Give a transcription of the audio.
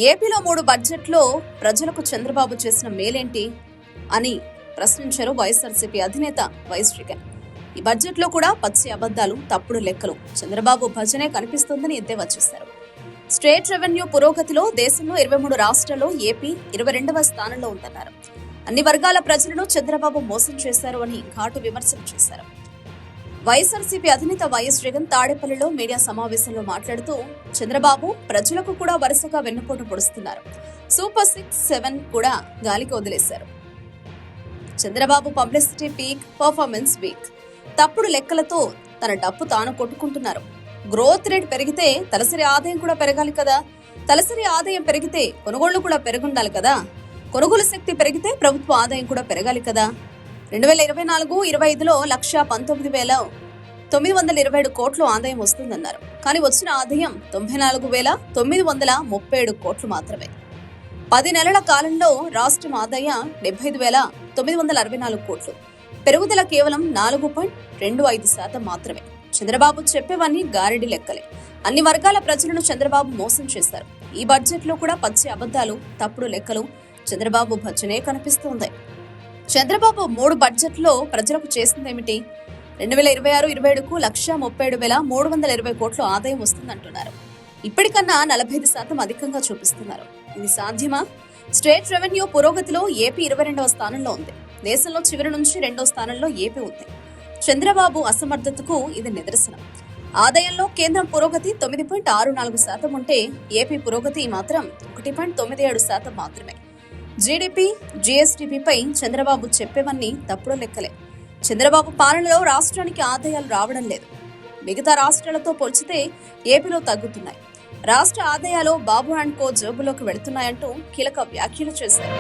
ఏపీలో 3 బడ్జెట్లో ప్రజలకు చంద్రబాబు చేసిన మేలేంటి అని ప్రశ్నించారు వైఎస్ఆర్సీపీ అధినేత వైఎస్ జగన్. ఈ బడ్జెట్లో కూడా పచ్చి అబద్ధాలు, తప్పుడు లెక్కలు, చంద్రబాబు భజనే కనిపిస్తోందని ఎద్దేవా చేశారు. స్టేట్ రెవెన్యూ పురోగతిలో దేశంలో 23 రాష్ట్రాల్లో ఏపీ 22వ స్థానంలో ఉందన్నారు. అన్ని వర్గాల ప్రజలను చంద్రబాబు మోసం చేశారు అని ఘాటు విమర్శలు చేశారు. వైఎస్ఆర్సీపీ అధినేత వైఎస్ జగన్ తాడేపల్లిలో మీడియా సమావేశంలో మాట్లాడుతూ చంద్రబాబు ప్రజలకు కూడా వరుసగా వెన్నుపోటు పొడుస్తున్నారు. సూపర్ 6, 7 కూడా గాలికి వదిలేశారు. Chandrababu publicity peak, performance week, తప్పుడు లెక్కలతో తన డప్పు తాను కొట్టుకుంటున్నారు. గ్రోత్ రేట్ పెరిగితే తలసరి ఆదాయం కూడా పెరగాలి కదా. తలసరి ఆదాయం పెరిగితే కొనుగోళ్లు కూడా పెరుగుండాలి కదా. కొనుగోలు శక్తి పెరిగితే ప్రభుత్వ ఆదాయం కూడా పెరగాలి కదా. 2024-25లో 1,19,927 కోట్లు ఆదాయం వస్తుందన్నారు. కానీ వచ్చిన ఆదాయం 94,937 కోట్లు మాత్రమే. 10 నెలల కాలంలో రాష్ట్రం ఆదాయం 75,964 కోట్లు. పెరుగుదల కేవలం 4.25% మాత్రమే. చంద్రబాబు చెప్పేవన్నీ గారడి లెక్కలే. అన్ని వర్గాల ప్రజలను చంద్రబాబు మోసం చేశారు. ఈ బడ్జెట్లో కూడా పచ్చి అబద్ధాలు, తప్పుడు లెక్కలు, చంద్రబాబు భజనే కనిపిస్తోంది. చంద్రబాబు 3 బడ్జెట్లో ప్రజలకు చేసిందేమిటి? 2026-27కు 1,37,320 కోట్లు ఆదాయం వస్తుందంటున్నారు. ఇప్పటికన్నా 45% అధికంగా చూపిస్తున్నారు. ఇది సాధ్యమా? స్టేట్ రెవెన్యూ పురోగతిలో ఏపీ 22వ స్థానంలో ఉంది. దేశంలో చివరి నుంచి 2వ స్థానంలో ఏపీ ఉంది. చంద్రబాబు అసమర్థతకు ఇది నిదర్శనం. ఆదాయంలో కేంద్రం పురోగతి 9.64% ఉంటే ఏపీ పురోగతి మాత్రం 1.97% మాత్రమే. జీడీపీ, జీఎస్టీపీపై చంద్రబాబు చెప్పేవన్నీ తప్పుడు లెక్కలే. చంద్రబాబు పాలనలో రాష్ట్రానికి ఆదాయాలు రావడం లేదు. మిగతా రాష్ట్రాలతో పోల్చితే ఏపీలో తగ్గుతున్నాయి. రాష్ట్ర ఆదాయాలు బాబు అండ్ కో జేబులోకి వెళుతున్నాయంటూ కీలక వ్యాఖ్యలు చేశారు.